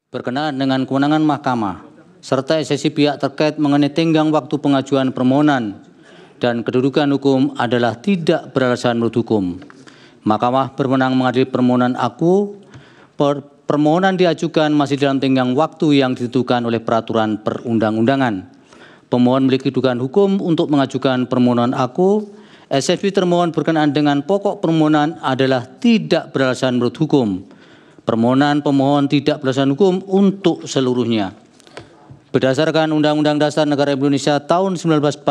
berkenaan dengan kewenangan mahkamah serta eksepsi pihak terkait mengenai tenggang waktu pengajuan permohonan dan kedudukan hukum adalah tidak beralasan menurut hukum. Mahkamah berwenang mengadili permohonan aku. Permohonan diajukan masih dalam tenggang waktu yang ditentukan oleh peraturan perundang-undangan. Pemohon memiliki kedudukan hukum untuk mengajukan permohonan aku. Eksepsi termohon berkenaan dengan pokok permohonan adalah tidak beralasan menurut hukum. Permohonan pemohon tidak beralasan hukum untuk seluruhnya. Berdasarkan Undang-Undang Dasar Negara Indonesia tahun 1945,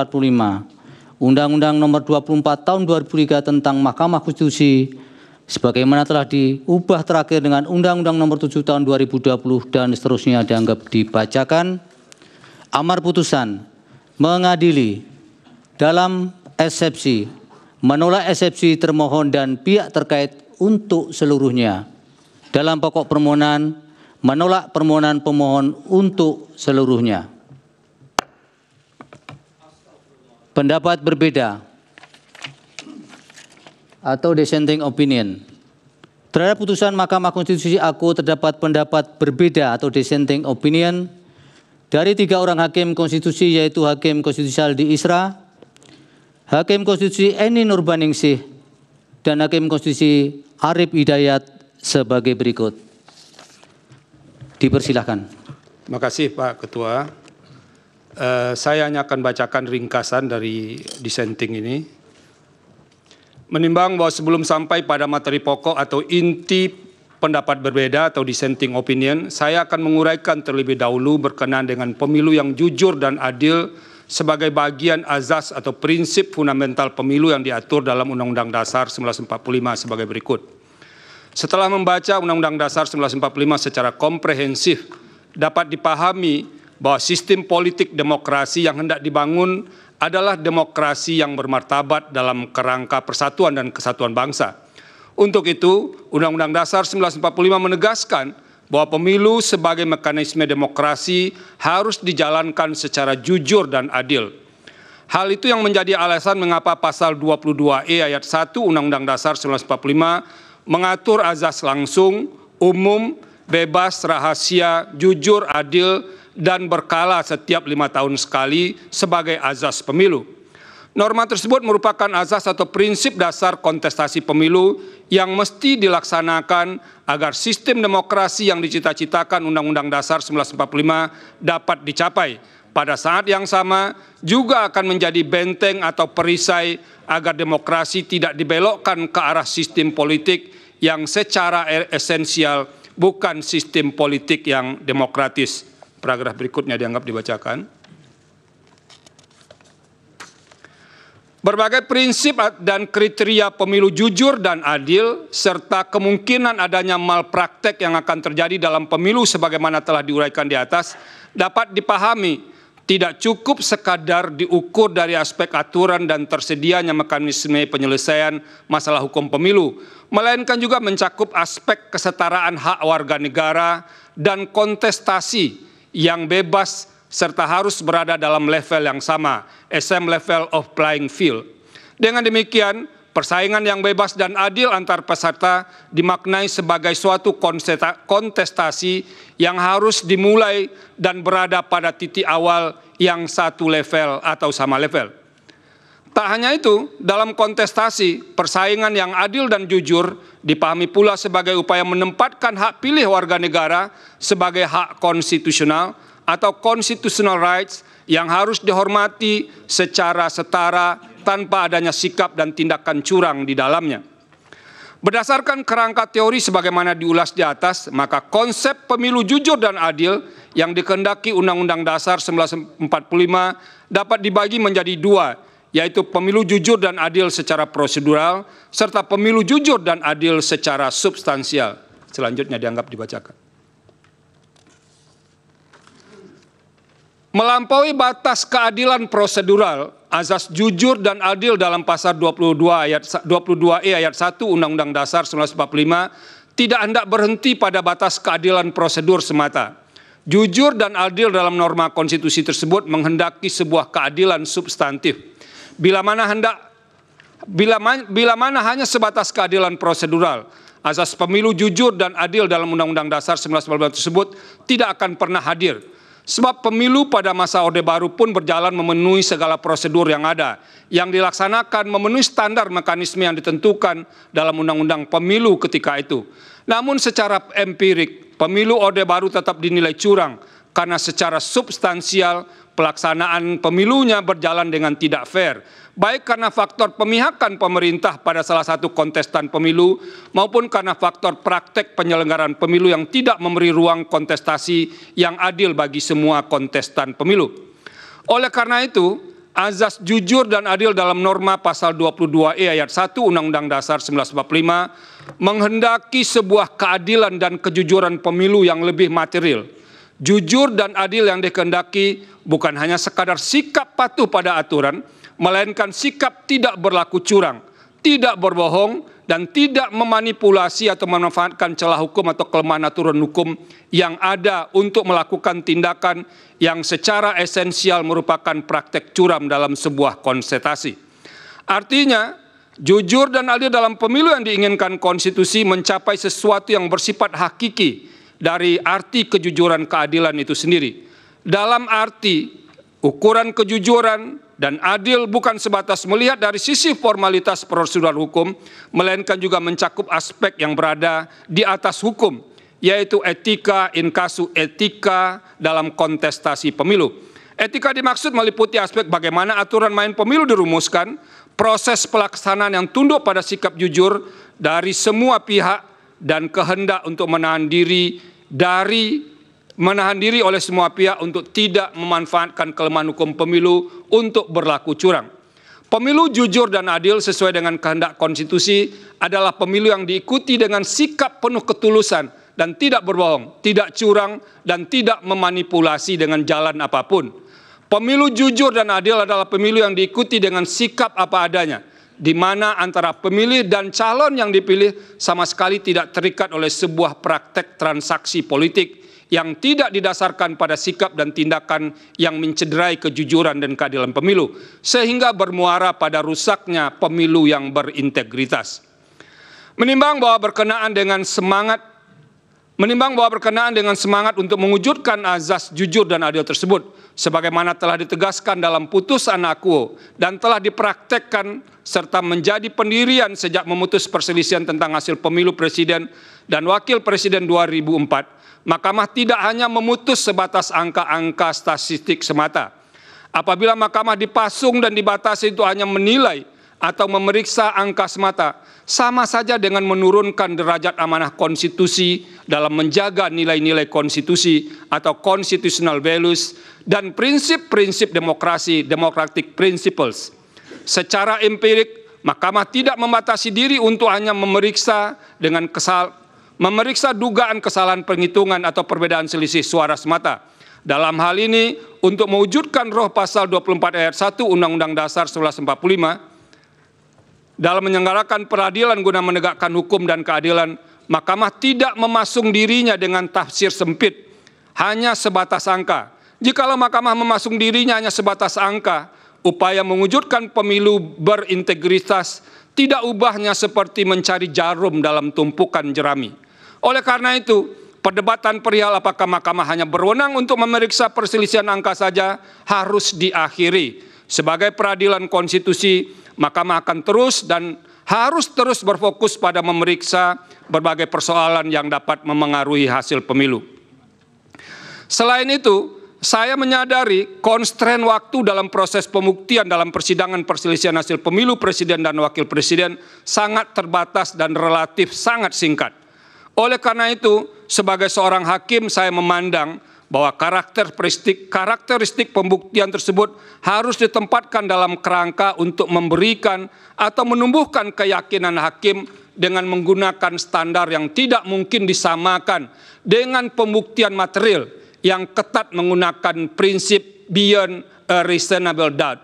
Undang-Undang Nomor 24 Tahun 2003 tentang Mahkamah Konstitusi, sebagaimana telah diubah terakhir dengan Undang-Undang Nomor 7 Tahun 2020 dan seterusnya dianggap dibacakan. Amar putusan mengadili dalam eksepsi, menolak eksepsi termohon dan pihak terkait untuk seluruhnya. Dalam pokok permohonan, menolak permohonan pemohon untuk seluruhnya. Pendapat berbeda atau dissenting opinion. Terhadap putusan Mahkamah Konstitusi aku terdapat pendapat berbeda atau dissenting opinion dari 3 orang hakim konstitusi, yaitu Hakim Konstitusi Saldi Isra, Hakim Konstitusi Eni Nurbaningsih, dan Hakim Konstitusi Arif Hidayat sebagai berikut. Dipersilahkan. Terima kasih Pak Ketua. Saya hanya akan bacakan ringkasan dari dissenting ini. Menimbang bahwa sebelum sampai pada materi pokok atau inti pendapat berbeda atau dissenting opinion, saya akan menguraikan terlebih dahulu berkenaan dengan pemilu yang jujur dan adil sebagai bagian azas atau prinsip fundamental pemilu yang diatur dalam Undang-Undang Dasar 1945 sebagai berikut. Setelah membaca Undang-Undang Dasar 1945 secara komprehensif, dapat dipahami bahwa sistem politik demokrasi yang hendak dibangun adalah demokrasi yang bermartabat dalam kerangka persatuan dan kesatuan bangsa. Untuk itu, Undang-Undang Dasar 1945 menegaskan bahwa pemilu sebagai mekanisme demokrasi harus dijalankan secara jujur dan adil. Hal itu yang menjadi alasan mengapa pasal 22E ayat 1 Undang-Undang Dasar 1945 mengatur azas langsung, umum, bebas, rahasia, jujur, adil, dan berkala setiap 5 tahun sekali sebagai azas pemilu. Norma tersebut merupakan azas atau prinsip dasar kontestasi pemilu yang mesti dilaksanakan agar sistem demokrasi yang dicita-citakan Undang-Undang Dasar 1945 dapat dicapai. Pada saat yang sama juga akan menjadi benteng atau perisai agar demokrasi tidak dibelokkan ke arah sistem politik yang secara esensial bukan sistem politik yang demokratis. Paragraf berikutnya dianggap dibacakan. Berbagai prinsip dan kriteria pemilu jujur dan adil, serta kemungkinan adanya malpraktek yang akan terjadi dalam pemilu sebagaimana telah diuraikan di atas, dapat dipahami tidak cukup sekadar diukur dari aspek aturan dan tersedianya mekanisme penyelesaian masalah hukum pemilu, melainkan juga mencakup aspek kesetaraan hak warga negara dan kontestasi yang bebas serta harus berada dalam level yang sama, same level of playing field. Dengan demikian, persaingan yang bebas dan adil antar peserta dimaknai sebagai suatu kontestasi yang harus dimulai dan berada pada titik awal yang satu level atau sama level. Tak hanya itu, dalam kontestasi, persaingan yang adil dan jujur dipahami pula sebagai upaya menempatkan hak pilih warga negara sebagai hak konstitusional atau constitutional rights yang harus dihormati secara setara tanpa adanya sikap dan tindakan curang di dalamnya. Berdasarkan kerangka teori sebagaimana diulas di atas, maka konsep pemilu jujur dan adil yang dikehendaki Undang-Undang Dasar 1945 dapat dibagi menjadi 2, yaitu pemilu jujur dan adil secara prosedural, serta pemilu jujur dan adil secara substansial. Selanjutnya dianggap dibacakan. Melampaui batas keadilan prosedural, azas jujur dan adil dalam pasal 22E ayat 1 Undang-Undang Dasar 1945 tidak hendak berhenti pada batas keadilan prosedur semata. Jujur dan adil dalam norma konstitusi tersebut menghendaki sebuah keadilan substantif. Bila mana hanya sebatas keadilan prosedural Azas pemilu jujur dan adil dalam Undang-Undang Dasar 1945 tersebut tidak akan pernah hadir. Sebab pemilu pada masa Orde Baru pun berjalan memenuhi segala prosedur yang ada, yang dilaksanakan memenuhi standar mekanisme yang ditentukan dalam Undang-Undang Pemilu ketika itu. Namun secara empirik, pemilu Orde Baru tetap dinilai curang karena secara substansial pelaksanaan pemilunya berjalan dengan tidak fair, baik karena faktor pemihakan pemerintah pada salah satu kontestan pemilu maupun karena faktor praktek penyelenggaraan pemilu yang tidak memberi ruang kontestasi yang adil bagi semua kontestan pemilu. Oleh karena itu, azas jujur dan adil dalam norma pasal 22E ayat 1 Undang-Undang Dasar 1945 menghendaki sebuah keadilan dan kejujuran pemilu yang lebih material. Jujur dan adil yang dikehendaki bukan hanya sekadar sikap patuh pada aturan, melainkan sikap tidak berlaku curang, tidak berbohong, dan tidak memanipulasi atau memanfaatkan celah hukum atau kelemahan aturan hukum yang ada untuk melakukan tindakan yang secara esensial merupakan praktek curam dalam sebuah kontestasi. Artinya, jujur dan adil dalam pemilu yang diinginkan konstitusi mencapai sesuatu yang bersifat hakiki dari arti kejujuran keadilan itu sendiri. Dalam arti ukuran kejujuran dan adil bukan sebatas melihat dari sisi formalitas prosedur hukum, melainkan juga mencakup aspek yang berada di atas hukum, yaitu etika in casu etika dalam kontestasi pemilu. Etika dimaksud meliputi aspek bagaimana aturan main pemilu dirumuskan, proses pelaksanaan yang tunduk pada sikap jujur dari semua pihak, dan kehendak untuk menahan diri oleh semua pihak untuk tidak memanfaatkan kelemahan hukum pemilu untuk berlaku curang. Pemilu jujur dan adil sesuai dengan kehendak konstitusi adalah pemilu yang diikuti dengan sikap penuh ketulusan dan tidak berbohong, tidak curang, dan tidak memanipulasi dengan jalan apapun. Pemilu jujur dan adil adalah pemilu yang diikuti dengan sikap apa adanya, di mana antara pemilih dan calon yang dipilih sama sekali tidak terikat oleh sebuah praktek transaksi politik yang tidak didasarkan pada sikap dan tindakan yang mencederai kejujuran dan keadilan pemilu, sehingga bermuara pada rusaknya pemilu yang berintegritas. Menimbang bahwa berkenaan dengan semangat untuk mewujudkan azas jujur dan adil tersebut, sebagaimana telah ditegaskan dalam putusan akuo dan telah dipraktekkan serta menjadi pendirian sejak memutus perselisihan tentang hasil pemilu presiden dan wakil presiden 2004, Mahkamah tidak hanya memutus sebatas angka-angka statistik semata. Apabila Mahkamah dipasung dan dibatasi itu hanya menilai atau memeriksa angka semata, sama saja dengan menurunkan derajat amanah konstitusi dalam menjaga nilai-nilai konstitusi atau constitutional values dan prinsip-prinsip demokrasi, democratic principles. Secara empirik, Mahkamah tidak membatasi diri untuk hanya memeriksa dugaan kesalahan penghitungan atau perbedaan selisih suara semata. Dalam hal ini, untuk mewujudkan roh pasal 24 ayat 1 Undang-Undang Dasar 1945, dalam menyelenggarakan peradilan guna menegakkan hukum dan keadilan, Mahkamah tidak memasung dirinya dengan tafsir sempit, hanya sebatas angka. Jikalau Mahkamah memasung dirinya hanya sebatas angka, upaya mewujudkan pemilu berintegritas tidak ubahnya seperti mencari jarum dalam tumpukan jerami. Oleh karena itu, perdebatan perihal apakah Mahkamah hanya berwenang untuk memeriksa perselisihan angka saja harus diakhiri. Sebagai peradilan konstitusi, Mahkamah akan terus dan harus terus berfokus pada memeriksa berbagai persoalan yang dapat memengaruhi hasil pemilu. Selain itu, saya menyadari konstrain waktu dalam proses pembuktian dalam persidangan perselisihan hasil pemilu presiden dan wakil presiden sangat terbatas dan relatif sangat singkat. Oleh karena itu, sebagai seorang hakim saya memandang bahwa karakteristik pembuktian tersebut harus ditempatkan dalam kerangka untuk memberikan atau menumbuhkan keyakinan hakim dengan menggunakan standar yang tidak mungkin disamakan dengan pembuktian material yang ketat menggunakan prinsip beyond a reasonable doubt.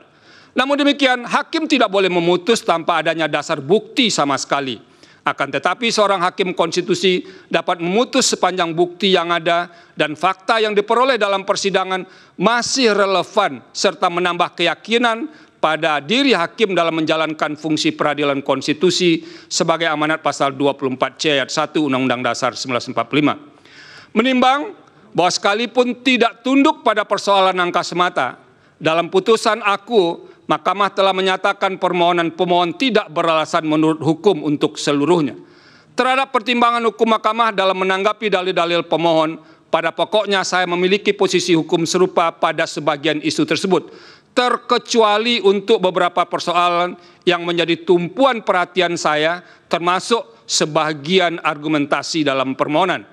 Namun demikian, hakim tidak boleh memutus tanpa adanya dasar bukti sama sekali. Akan tetapi seorang hakim konstitusi dapat memutus sepanjang bukti yang ada dan fakta yang diperoleh dalam persidangan masih relevan serta menambah keyakinan pada diri hakim dalam menjalankan fungsi peradilan konstitusi sebagai amanat pasal 24C ayat 1 Undang-Undang Dasar 1945. Menimbang bahwa sekalipun tidak tunduk pada persoalan angka semata, dalam putusan aku, Mahkamah telah menyatakan permohonan pemohon tidak beralasan menurut hukum untuk seluruhnya. Terhadap pertimbangan hukum Mahkamah dalam menanggapi dalil-dalil pemohon, pada pokoknya saya memiliki posisi hukum serupa pada sebagian isu tersebut, terkecuali untuk beberapa persoalan yang menjadi tumpuan perhatian saya, termasuk sebagian argumentasi dalam permohonan.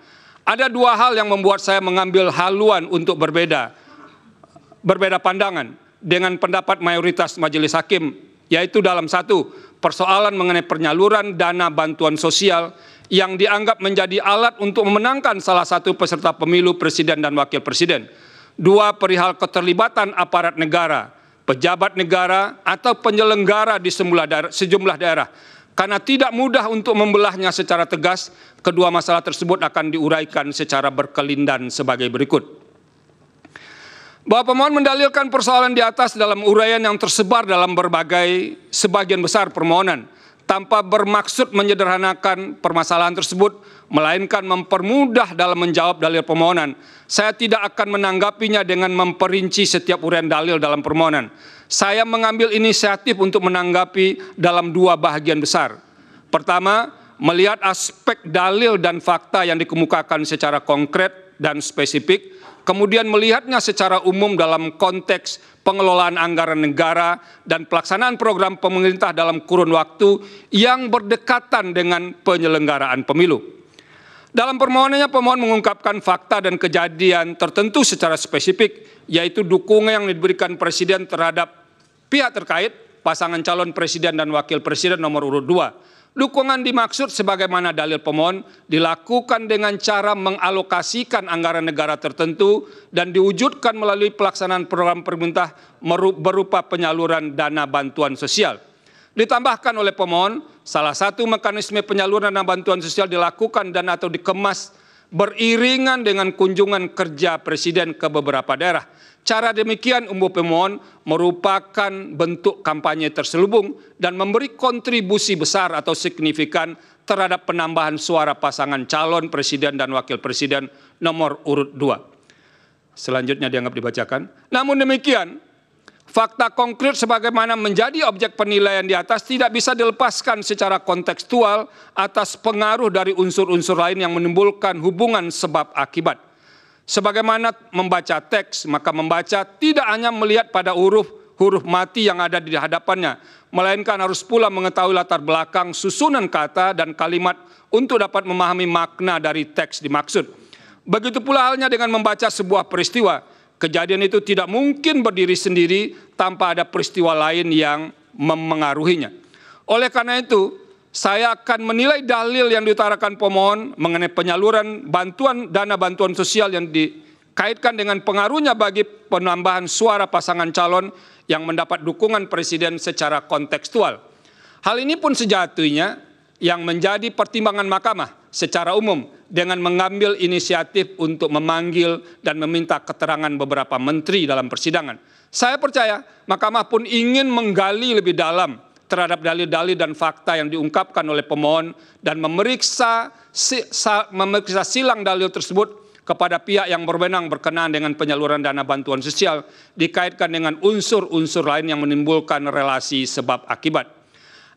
Ada dua hal yang membuat saya mengambil haluan untuk berbeda pandangan dengan pendapat mayoritas majelis hakim, yaitu dalam satu, persoalan mengenai penyaluran dana bantuan sosial yang dianggap menjadi alat untuk memenangkan salah satu peserta pemilu presiden dan wakil presiden. Dua, perihal keterlibatan aparat negara, pejabat negara atau penyelenggara di sejumlah daerah. Karena tidak mudah untuk membelahnya secara tegas, kedua masalah tersebut akan diuraikan secara berkelindan sebagai berikut. Bahwa pemohon mendalilkan persoalan di atas dalam uraian yang tersebar dalam sebagian besar permohonan, tanpa bermaksud menyederhanakan permasalahan tersebut, melainkan mempermudah dalam menjawab dalil permohonan. Saya tidak akan menanggapinya dengan memperinci setiap uraian dalil dalam permohonan. Saya mengambil inisiatif untuk menanggapi dalam dua bahagian besar. Pertama, melihat aspek dalil dan fakta yang dikemukakan secara konkret dan spesifik, kemudian melihatnya secara umum dalam konteks pengelolaan anggaran negara dan pelaksanaan program pemerintah dalam kurun waktu yang berdekatan dengan penyelenggaraan pemilu. Dalam permohonannya, pemohon mengungkapkan fakta dan kejadian tertentu secara spesifik, yaitu dukungan yang diberikan Presiden terhadap pihak terkait, pasangan calon Presiden dan Wakil Presiden nomor urut 2. Dukungan dimaksud sebagaimana dalil pemohon dilakukan dengan cara mengalokasikan anggaran negara tertentu dan diwujudkan melalui pelaksanaan program pemerintah berupa penyaluran dana bantuan sosial. Ditambahkan oleh pemohon, salah satu mekanisme penyaluran dana bantuan sosial dilakukan dan atau dikemas beriringan dengan kunjungan kerja Presiden ke beberapa daerah. Cara demikian umum pemohon merupakan bentuk kampanye terselubung dan memberi kontribusi besar atau signifikan terhadap penambahan suara pasangan calon Presiden dan Wakil Presiden nomor urut 2. Selanjutnya dianggap dibacakan. Namun demikian, fakta konkret sebagaimana menjadi objek penilaian di atas tidak bisa dilepaskan secara kontekstual atas pengaruh dari unsur-unsur lain yang menimbulkan hubungan sebab akibat. Sebagaimana membaca teks, maka membaca tidak hanya melihat pada huruf mati yang ada di hadapannya, melainkan harus pula mengetahui latar belakang susunan kata dan kalimat untuk dapat memahami makna dari teks dimaksud. Begitu pula halnya dengan membaca sebuah peristiwa. Kejadian itu tidak mungkin berdiri sendiri tanpa ada peristiwa lain yang memengaruhinya. Oleh karena itu, saya akan menilai dalil yang diutarakan pemohon mengenai penyaluran dana bantuan sosial yang dikaitkan dengan pengaruhnya bagi penambahan suara pasangan calon yang mendapat dukungan Presiden secara kontekstual. Hal ini pun sejatinya yang menjadi pertimbangan Mahkamah secara umum dengan mengambil inisiatif untuk memanggil dan meminta keterangan beberapa menteri dalam persidangan. Saya percaya Mahkamah pun ingin menggali lebih dalam terhadap dalil-dalil dan fakta yang diungkapkan oleh pemohon dan memeriksa silang dalil tersebut kepada pihak yang berwenang berkenaan dengan penyaluran dana bantuan sosial dikaitkan dengan unsur-unsur lain yang menimbulkan relasi sebab akibat.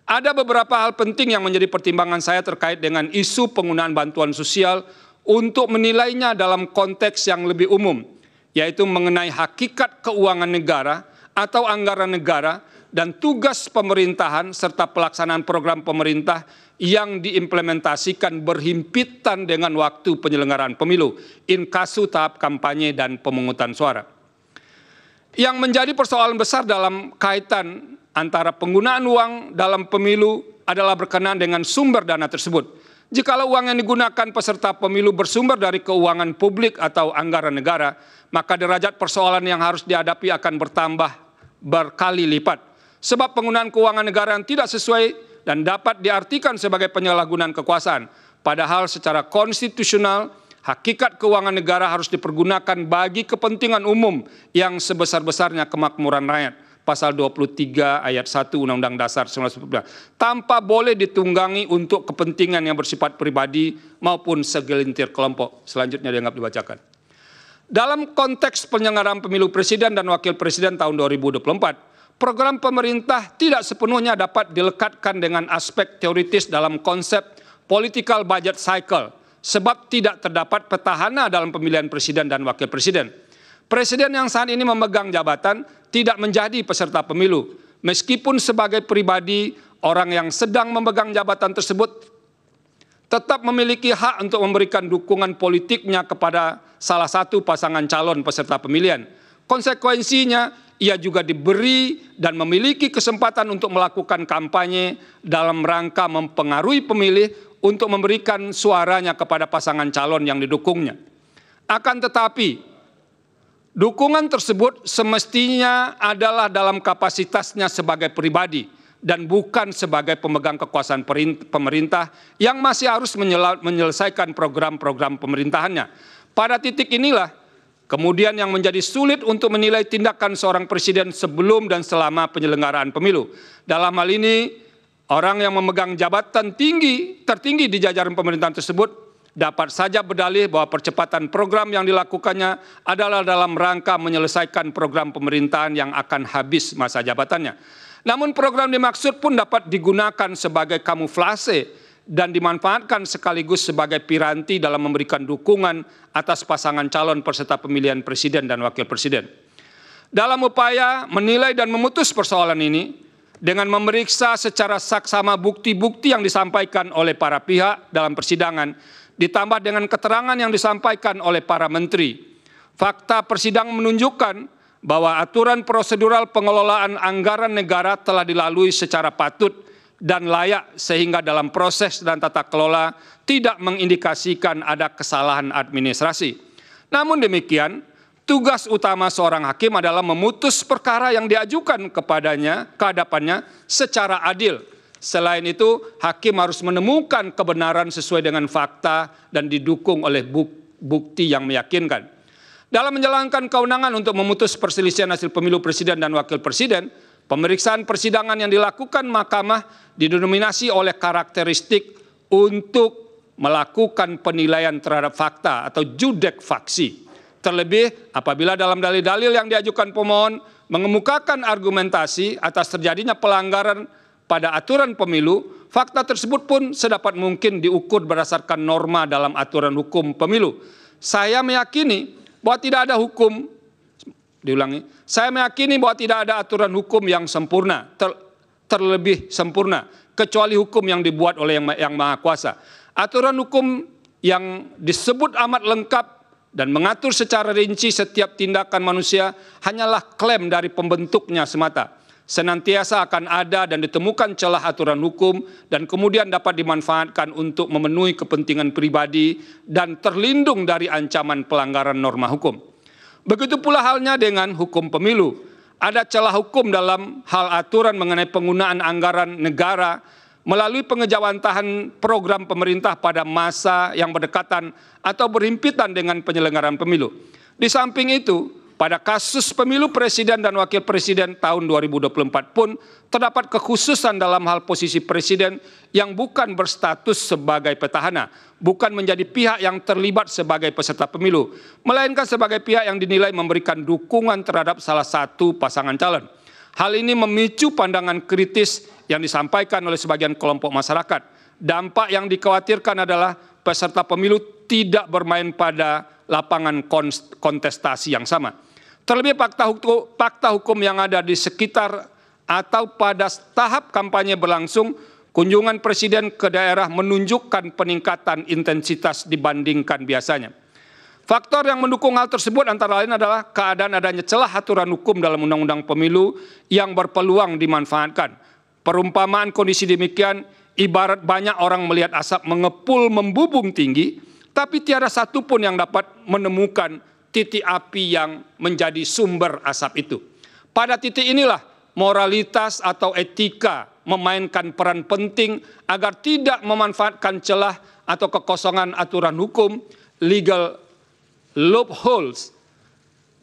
Ada beberapa hal penting yang menjadi pertimbangan saya terkait dengan isu penggunaan bantuan sosial untuk menilainya dalam konteks yang lebih umum, yaitu mengenai hakikat keuangan negara atau anggaran negara dan tugas pemerintahan serta pelaksanaan program pemerintah yang diimplementasikan berhimpitan dengan waktu penyelenggaraan pemilu, inkasu tahap kampanye dan pemungutan suara. Yang menjadi persoalan besar dalam kaitan antara penggunaan uang dalam pemilu adalah berkenaan dengan sumber dana tersebut. Jikalau uang yang digunakan peserta pemilu bersumber dari keuangan publik atau anggaran negara, maka derajat persoalan yang harus dihadapi akan bertambah berkali lipat. Sebab penggunaan keuangan negara yang tidak sesuai dan dapat diartikan sebagai penyalahgunaan kekuasaan. Padahal secara konstitusional, hakikat keuangan negara harus dipergunakan bagi kepentingan umum yang sebesar-besarnya kemakmuran rakyat. pasal 23 ayat 1 Undang-Undang Dasar 1945, tanpa boleh ditunggangi untuk kepentingan yang bersifat pribadi maupun segelintir kelompok. Selanjutnya dianggap dibacakan. Dalam konteks penyelenggaraan pemilu presiden dan wakil presiden tahun 2024, program pemerintah tidak sepenuhnya dapat dilekatkan dengan aspek teoritis dalam konsep political budget cycle, sebab tidak terdapat petahana dalam pemilihan presiden dan wakil presiden. Presiden yang saat ini memegang jabatan tidak menjadi peserta pemilu, meskipun sebagai pribadi orang yang sedang memegang jabatan tersebut tetap memiliki hak untuk memberikan dukungan politiknya kepada salah satu pasangan calon peserta pemilihan. Konsekuensinya, ia juga diberi dan memiliki kesempatan untuk melakukan kampanye dalam rangka mempengaruhi pemilih untuk memberikan suaranya kepada pasangan calon yang didukungnya. Akan tetapi, dukungan tersebut semestinya adalah dalam kapasitasnya sebagai pribadi dan bukan sebagai pemegang kekuasaan pemerintah yang masih harus menyelesaikan program-program pemerintahannya. Pada titik inilah kemudian yang menjadi sulit untuk menilai tindakan seorang presiden sebelum dan selama penyelenggaraan pemilu. Dalam hal ini, orang yang memegang jabatan tertinggi di jajaran pemerintahan tersebut dapat saja berdalih bahwa percepatan program yang dilakukannya adalah dalam rangka menyelesaikan program pemerintahan yang akan habis masa jabatannya. Namun program dimaksud pun dapat digunakan sebagai kamuflase dan dimanfaatkan sekaligus sebagai piranti dalam memberikan dukungan atas pasangan calon peserta pemilihan presiden dan wakil presiden. Dalam upaya menilai dan memutus persoalan ini, dengan memeriksa secara saksama bukti-bukti yang disampaikan oleh para pihak dalam persidangan, ditambah dengan keterangan yang disampaikan oleh para menteri, fakta persidangan menunjukkan bahwa aturan prosedural pengelolaan anggaran negara telah dilalui secara patut dan layak sehingga dalam proses dan tata kelola tidak mengindikasikan ada kesalahan administrasi. Namun demikian, tugas utama seorang hakim adalah memutus perkara yang diajukan ke hadapannya secara adil. Selain itu, hakim harus menemukan kebenaran sesuai dengan fakta dan didukung oleh bukti yang meyakinkan. Dalam menjalankan kewenangan untuk memutus perselisihan hasil pemilu presiden dan wakil presiden, pemeriksaan persidangan yang dilakukan mahkamah didominasi oleh karakteristik untuk melakukan penilaian terhadap fakta atau judek faksi. Terlebih apabila dalam dalil-dalil yang diajukan pemohon mengemukakan argumentasi atas terjadinya pelanggaran pada aturan pemilu, fakta tersebut pun sedapat mungkin diukur berdasarkan norma dalam aturan hukum pemilu. Saya meyakini bahwa tidak ada hukum, saya meyakini bahwa tidak ada aturan hukum yang sempurna, terlebih sempurna, kecuali hukum yang dibuat oleh Yang Maha Kuasa. Aturan hukum yang disebut amat lengkap dan mengatur secara rinci setiap tindakan manusia hanyalah klaim dari pembentuknya semata. Senantiasa akan ada dan ditemukan celah aturan hukum dan kemudian dapat dimanfaatkan untuk memenuhi kepentingan pribadi dan terlindung dari ancaman pelanggaran norma hukum. Begitu pula halnya dengan hukum pemilu. Ada celah hukum dalam hal aturan mengenai penggunaan anggaran negara melalui pengejawantahan program pemerintah pada masa yang berdekatan atau berhimpitan dengan penyelenggaraan pemilu. Di samping itu, pada kasus pemilu presiden dan wakil presiden tahun 2024 pun terdapat kekhususan dalam hal posisi presiden yang bukan berstatus sebagai petahana, bukan menjadi pihak yang terlibat sebagai peserta pemilu, melainkan sebagai pihak yang dinilai memberikan dukungan terhadap salah satu pasangan calon. Hal ini memicu pandangan kritis yang disampaikan oleh sebagian kelompok masyarakat. Dampak yang dikhawatirkan adalah peserta pemilu tidak bermain pada lapangan kontestasi yang sama. Terlebih fakta hukum yang ada di sekitar atau pada tahap kampanye berlangsung, kunjungan presiden ke daerah menunjukkan peningkatan intensitas dibandingkan biasanya. Faktor yang mendukung hal tersebut antara lain adalah keadaan adanya celah aturan hukum dalam Undang-Undang Pemilu yang berpeluang dimanfaatkan. Perumpamaan kondisi demikian ibarat banyak orang melihat asap mengepul membubung tinggi, tapi tiada satu pun yang dapat menemukan titik api yang menjadi sumber asap itu. Pada titik inilah moralitas atau etika memainkan peran penting agar tidak memanfaatkan celah atau kekosongan aturan hukum, legal loopholes,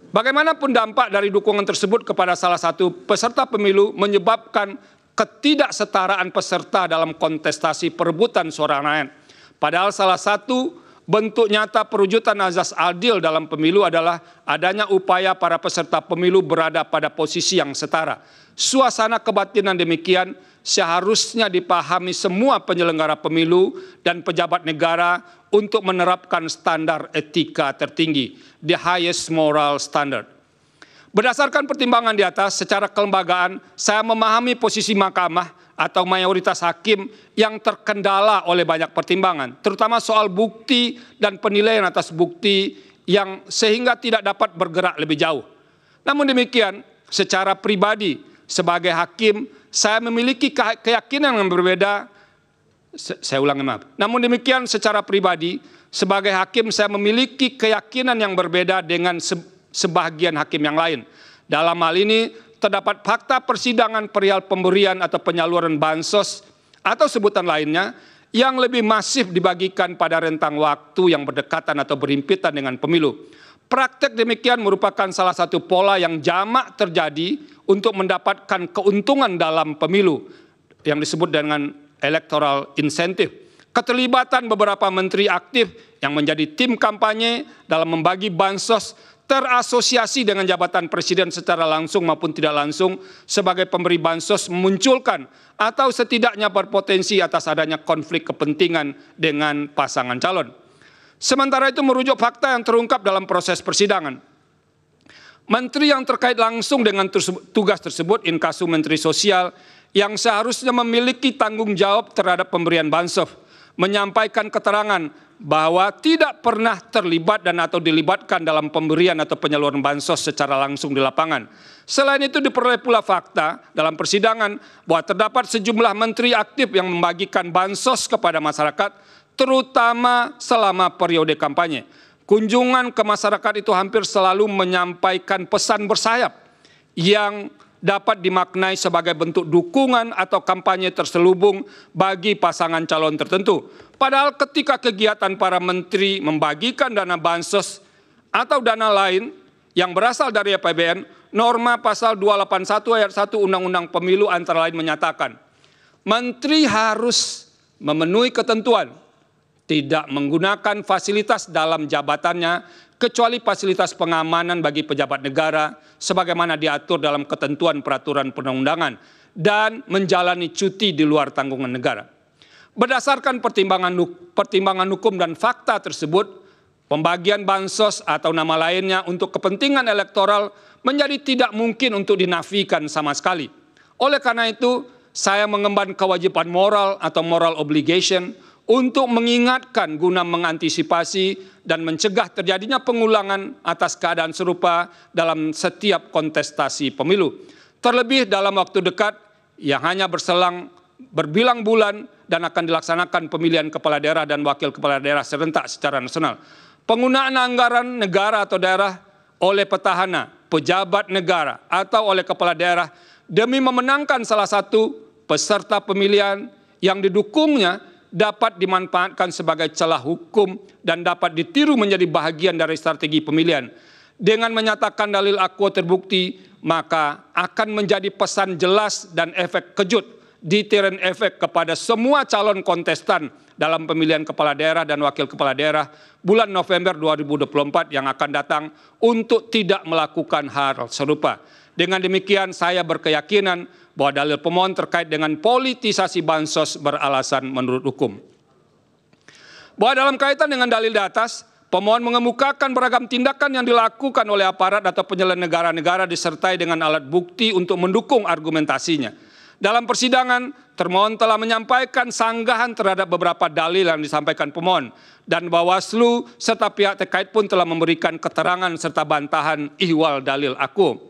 Bagaimanapun dampak dari dukungan tersebut kepada salah satu peserta pemilu menyebabkan ketidaksetaraan peserta dalam kontestasi perebutan suara rakyat. Padahal salah satu bentuk nyata perwujudan azas adil dalam pemilu adalah adanya upaya para peserta pemilu berada pada posisi yang setara. Suasana kebatinan demikian seharusnya dipahami semua penyelenggara pemilu dan pejabat negara untuk menerapkan standar etika tertinggi, the highest moral standard. Berdasarkan pertimbangan di atas, secara kelembagaan, saya memahami posisi mahkamah atau mayoritas hakim yang terkendala oleh banyak pertimbangan, terutama soal bukti dan penilaian atas bukti yang sehingga tidak dapat bergerak lebih jauh. Namun demikian, secara pribadi, sebagai hakim, saya memiliki keyakinan yang berbeda. Saya ulangi, maaf. Namun demikian, secara pribadi, sebagai hakim, saya memiliki keyakinan yang berbeda dengan sebagian hakim yang lain. Dalam hal ini, terdapat fakta persidangan perihal pemberian atau penyaluran bansos atau sebutan lainnya yang lebih masif dibagikan pada rentang waktu yang berdekatan atau berhimpitan dengan pemilu. Praktek demikian merupakan salah satu pola yang jamak terjadi untuk mendapatkan keuntungan dalam pemilu yang disebut dengan electoral incentive. Keterlibatan beberapa menteri aktif yang menjadi tim kampanye dalam membagi bansos terasosiasi dengan jabatan presiden secara langsung maupun tidak langsung sebagai pemberi bansos memunculkan atau setidaknya berpotensi atas adanya konflik kepentingan dengan pasangan calon. Sementara itu merujuk fakta yang terungkap dalam proses persidangan. Menteri yang terkait langsung dengan tugas tersebut, inkasu Menteri Sosial, yang seharusnya memiliki tanggung jawab terhadap pemberian bansos, menyampaikan keterangan bahwa tidak pernah terlibat dan atau dilibatkan dalam pemberian atau penyaluran bansos secara langsung di lapangan. Selain itu diperoleh pula fakta dalam persidangan bahwa terdapat sejumlah menteri aktif yang membagikan bansos kepada masyarakat, terutama selama periode kampanye. Kunjungan ke masyarakat itu hampir selalu menyampaikan pesan bersayap yang dapat dimaknai sebagai bentuk dukungan atau kampanye terselubung bagi pasangan calon tertentu. Padahal ketika kegiatan para menteri membagikan dana bansos atau dana lain yang berasal dari APBN, norma pasal 281 ayat 1 Undang-Undang Pemilu antara lain menyatakan, menteri harus memenuhi ketentuan tidak menggunakan fasilitas dalam jabatannya kecuali fasilitas pengamanan bagi pejabat negara sebagaimana diatur dalam ketentuan peraturan perundang-undangan dan menjalani cuti di luar tanggungan negara. Berdasarkan pertimbangan hukum dan fakta tersebut, pembagian bansos atau nama lainnya untuk kepentingan elektoral menjadi tidak mungkin untuk dinafikan sama sekali. Oleh karena itu, saya mengemban kewajiban moral atau moral obligation untuk mengingatkan guna mengantisipasi dan mencegah terjadinya pengulangan atas keadaan serupa dalam setiap kontestasi pemilu. Terlebih dalam waktu dekat yang hanya berselang berbilang bulan dan akan dilaksanakan pemilihan kepala daerah dan wakil kepala daerah serentak secara nasional. Penggunaan anggaran negara atau daerah oleh petahana, pejabat negara atau oleh kepala daerah demi memenangkan salah satu peserta pemilihan yang didukungnya dapat dimanfaatkan sebagai celah hukum dan dapat ditiru menjadi bahagian dari strategi pemilihan. Dengan menyatakan dalil akuo terbukti, maka akan menjadi pesan jelas dan efek kejut, deterrent efek kepada semua calon kontestan dalam pemilihan kepala daerah dan wakil kepala daerah bulan November 2024 yang akan datang untuk tidak melakukan hal serupa. Dengan demikian, saya berkeyakinan bahwa dalil pemohon terkait dengan politisasi bansos beralasan menurut hukum. Bahwa dalam kaitan dengan dalil di atas, pemohon mengemukakan beragam tindakan yang dilakukan oleh aparat atau penyelenggara negara disertai dengan alat bukti untuk mendukung argumentasinya. Dalam persidangan, termohon telah menyampaikan sanggahan terhadap beberapa dalil yang disampaikan pemohon, dan Bawaslu serta pihak terkait pun telah memberikan keterangan serta bantahan ihwal dalil akuo.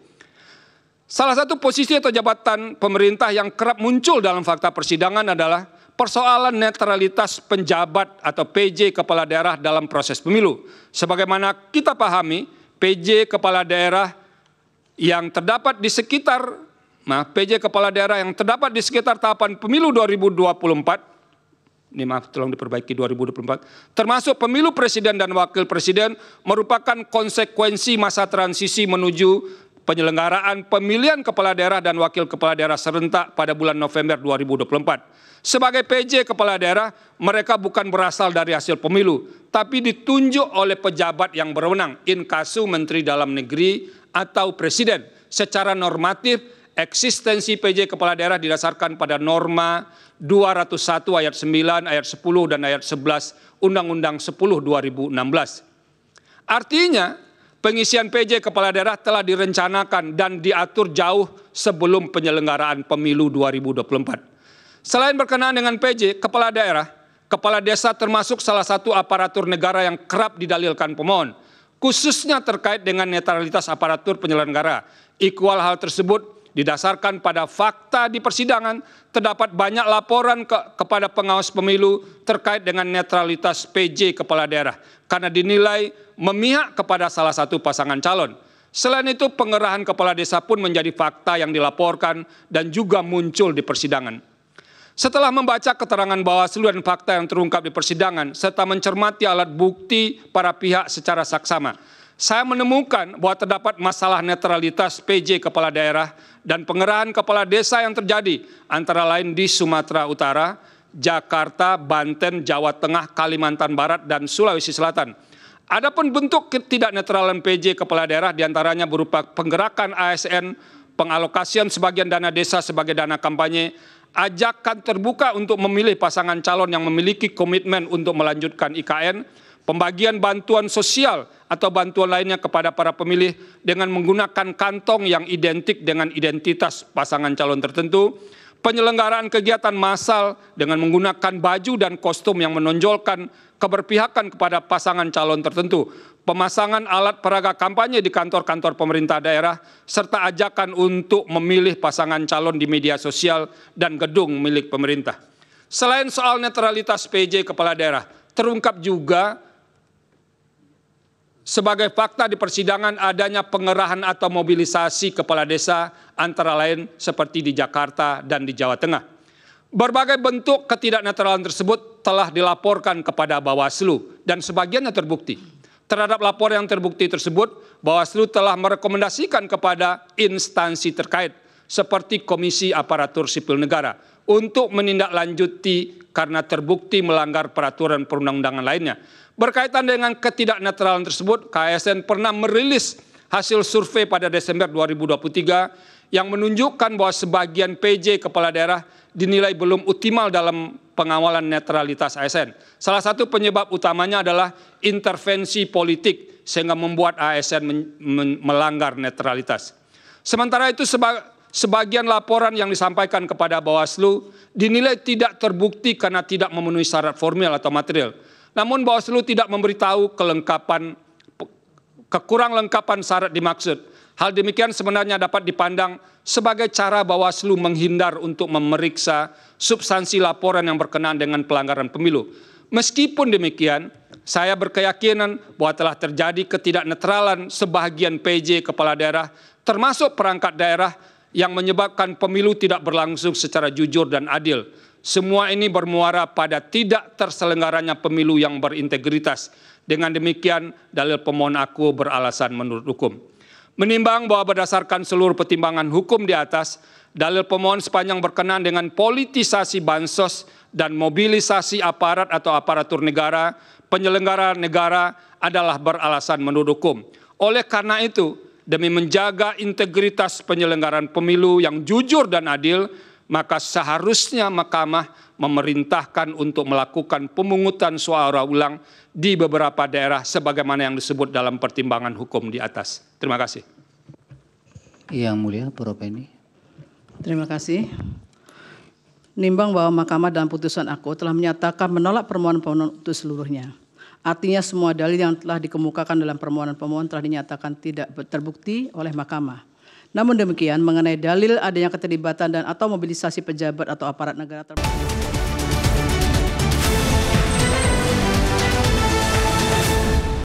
Salah satu posisi atau jabatan pemerintah yang kerap muncul dalam fakta persidangan adalah persoalan netralitas penjabat atau PJ kepala daerah dalam proses pemilu. Sebagaimana kita pahami, PJ kepala daerah yang terdapat di sekitar PJ kepala daerah yang terdapat di sekitar tahapan pemilu 2024 ini maaf tolong diperbaiki 2024, termasuk pemilu presiden dan wakil presiden merupakan konsekuensi masa transisi menuju penyelenggaraan pemilihan kepala daerah dan wakil kepala daerah serentak pada bulan November 2024. Sebagai PJ kepala daerah, mereka bukan berasal dari hasil pemilu, tapi ditunjuk oleh pejabat yang berwenang, inkasu Menteri Dalam Negeri atau Presiden. Secara normatif, eksistensi PJ kepala daerah didasarkan pada norma 201 ayat 9, ayat 10, dan ayat 11 Undang-Undang 10 2016. Artinya, pengisian PJ kepala daerah telah direncanakan dan diatur jauh sebelum penyelenggaraan pemilu 2024. Selain berkenaan dengan PJ, kepala daerah, kepala desa termasuk salah satu aparatur negara yang kerap didalilkan pemohon, khususnya terkait dengan netralitas aparatur penyelenggara. Ikhwal hal tersebut didasarkan pada fakta di persidangan, terdapat banyak laporan kepada pengawas pemilu terkait dengan netralitas PJ kepala daerah, karena dinilai memihak kepada salah satu pasangan calon. Selain itu, pengerahan kepala desa pun menjadi fakta yang dilaporkan dan juga muncul di persidangan. Setelah membaca keterangan Bawaslu dan fakta yang terungkap di persidangan, serta mencermati alat bukti para pihak secara saksama, saya menemukan bahwa terdapat masalah netralitas PJ kepala daerah dan pengerahan kepala desa yang terjadi, antara lain di Sumatera Utara, Jakarta, Banten, Jawa Tengah, Kalimantan Barat, dan Sulawesi Selatan. Adapun bentuk ketidaknetralan PJ kepala daerah diantaranya berupa penggerakan ASN, pengalokasian sebagian dana desa sebagai dana kampanye, ajakan terbuka untuk memilih pasangan calon yang memiliki komitmen untuk melanjutkan IKN, pembagian bantuan sosial atau bantuan lainnya kepada para pemilih dengan menggunakan kantong yang identik dengan identitas pasangan calon tertentu, penyelenggaraan kegiatan massal dengan menggunakan baju dan kostum yang menonjolkan keberpihakan kepada pasangan calon tertentu, pemasangan alat peraga kampanye di kantor-kantor pemerintah daerah, serta ajakan untuk memilih pasangan calon di media sosial dan gedung milik pemerintah. Selain soal netralitas PJ kepala daerah, terungkap juga sebagai fakta di persidangan adanya pengerahan atau mobilisasi kepala desa, antara lain seperti di Jakarta dan di Jawa Tengah. Berbagai bentuk ketidaknetralan tersebut telah dilaporkan kepada Bawaslu dan sebagiannya terbukti. Terhadap lapor yang terbukti tersebut, Bawaslu telah merekomendasikan kepada instansi terkait seperti Komisi Aparatur Sipil Negara untuk menindaklanjuti karena terbukti melanggar peraturan perundang-undangan lainnya. Berkaitan dengan ketidaknetralan tersebut, KSN pernah merilis hasil survei pada Desember 2023 yang menunjukkan bahwa sebagian PJ kepala daerah dinilai belum optimal dalam pengawalan netralitas ASN. Salah satu penyebab utamanya adalah intervensi politik sehingga membuat ASN melanggar netralitas. Sementara itu sebagian laporan yang disampaikan kepada Bawaslu dinilai tidak terbukti karena tidak memenuhi syarat formil atau material. Namun Bawaslu tidak memberitahu kekurang lengkapan syarat dimaksud. Hal demikian sebenarnya dapat dipandang sebagai cara Bawaslu menghindar untuk memeriksa substansi laporan yang berkenaan dengan pelanggaran pemilu. Meskipun demikian, saya berkeyakinan bahwa telah terjadi ketidaknetralan sebagian PJ kepala daerah, termasuk perangkat daerah, yang menyebabkan pemilu tidak berlangsung secara jujur dan adil. Semua ini bermuara pada tidak terselenggaranya pemilu yang berintegritas. Dengan demikian, dalil pemohon aku beralasan menurut hukum. Menimbang bahwa berdasarkan seluruh pertimbangan hukum di atas, dalil pemohon sepanjang berkenaan dengan politisasi bansos dan mobilisasi aparat atau aparatur negara, penyelenggara negara adalah beralasan menurut hukum. Oleh karena itu, demi menjaga integritas penyelenggaraan pemilu yang jujur dan adil, maka seharusnya Mahkamah memerintahkan untuk melakukan pemungutan suara ulang di beberapa daerah sebagaimana yang disebut dalam pertimbangan hukum di atas. Terima kasih. Yang Mulia, Prof. Penny. Terima kasih. Nimbang bahwa Mahkamah dalam putusan aku telah menyatakan menolak permohonan pemohon itu seluruhnya. Artinya semua dalil yang telah dikemukakan dalam permohonan pemohon telah dinyatakan tidak terbukti oleh Mahkamah. Namun demikian, mengenai dalil adanya keterlibatan dan atau mobilisasi pejabat atau aparat negara tertentu